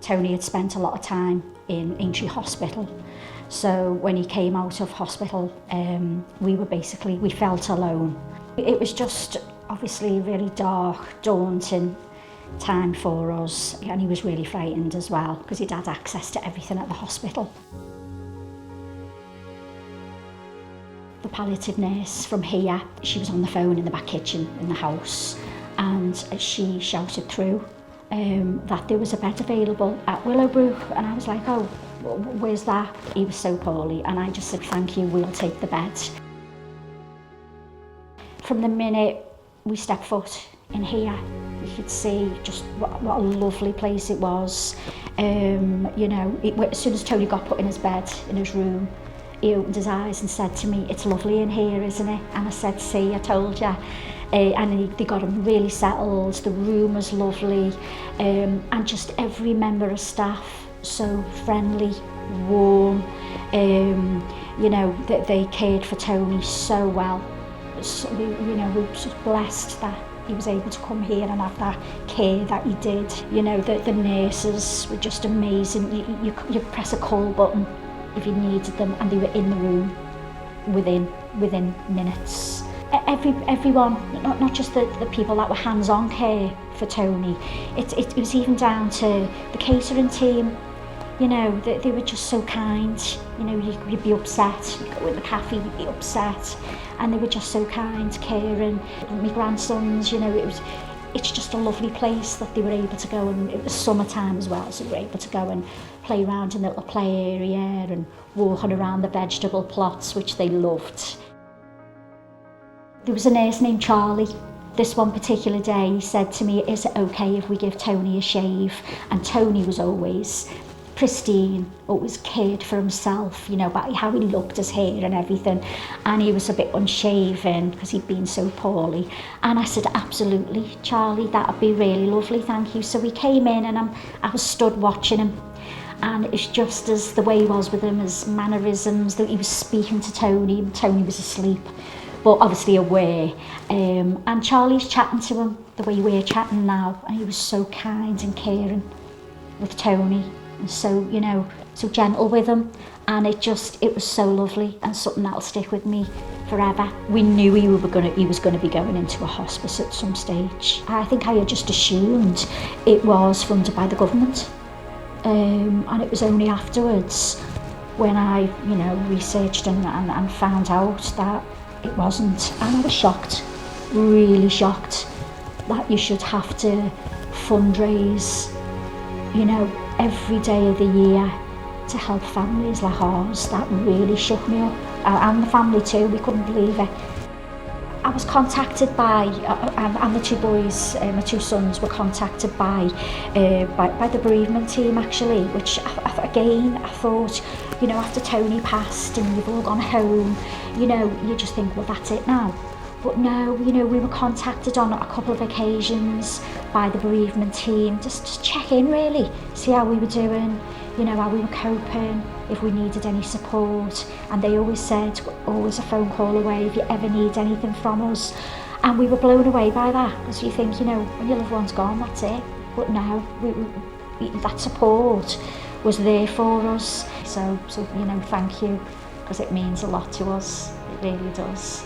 Tony had spent a lot of time in Aintree Hospital, so when he came out of hospital, we felt alone. It was just obviously a really dark, daunting time for us, and he was really frightened as well because he'd had access to everything at the hospital. The palliative nurse from here, she was on the phone in the back kitchen in the house, and she shouted through that there was a bed available at Willowbrook, and I was like, oh, where's that? He was so poorly, and I just said, thank you, we'll take the bed. From the minute we stepped foot in here, you could see just what a lovely place it was. You know, as soon as Tony got put in his bed, in his room, he opened his eyes and said to me, it's lovely in here, isn't it? And I said, see, I told you. And they got him really settled, the room was lovely, and just every member of staff so friendly, warm. You know, they cared for Tony so well. So, you know, we were just blessed that he was able to come here and have that care that he did. You know, the nurses were just amazing. You press a call button if you needed them, and they were in the room within minutes. Everyone, not just the people that were hands-on care for Tony, it was even down to the catering team. You know, they were just so kind. You know, you'd be upset, you'd go in the cafe, you'd be upset, and they were just so kind, caring. My grandsons, you know, it's just a lovely place that they were able to go, and it was summertime as well, so they were able to go and play around in the little play area and walking around the vegetable plots, which they loved. There was a nurse named Charlie. This one particular day, he said to me, is it okay if we give Tony a shave? And Tony was always pristine, always cared for himself, you know, about how he looked, his hair and everything. And he was a bit unshaven because he'd been so poorly. And I said, absolutely, Charlie, that'd be really lovely, thank you. So we came in, and I was stood watching him. And it's just as the way he was with him, his mannerisms, that he was speaking to Tony. Tony was asleep, but obviously aware. And Charlie's chatting to him the way we're chatting now. And he was so kind and caring with Tony. And so, you know, so gentle with him, and it was so lovely, and something that'll stick with me forever. We knew he was going to be going into a hospice at some stage. I think I had just assumed it was funded by the government, and it was only afterwards when I, you know, researched and found out that it wasn't, and I was shocked, really shocked, that you should have to fundraise, you know, every day of the year to help families like ours. That really shook me up, and the family too. We couldn't believe it. I was contacted by, and the two boys, my two sons, were contacted by the bereavement team actually, which again I thought, you know, after Tony passed and you've all gone home, you know, you just think, well, that's it now. But no, you know, we were contacted on a couple of occasions by the bereavement team, just check in really, see how we were doing, you know, how we were coping, if we needed any support. And they always said, always a phone call away if you ever need anything from us. And we were blown away by that, because you think, you know, when your loved one's gone, that's it. But no, that support was there for us. So you know, thank you, because it means a lot to us, it really does.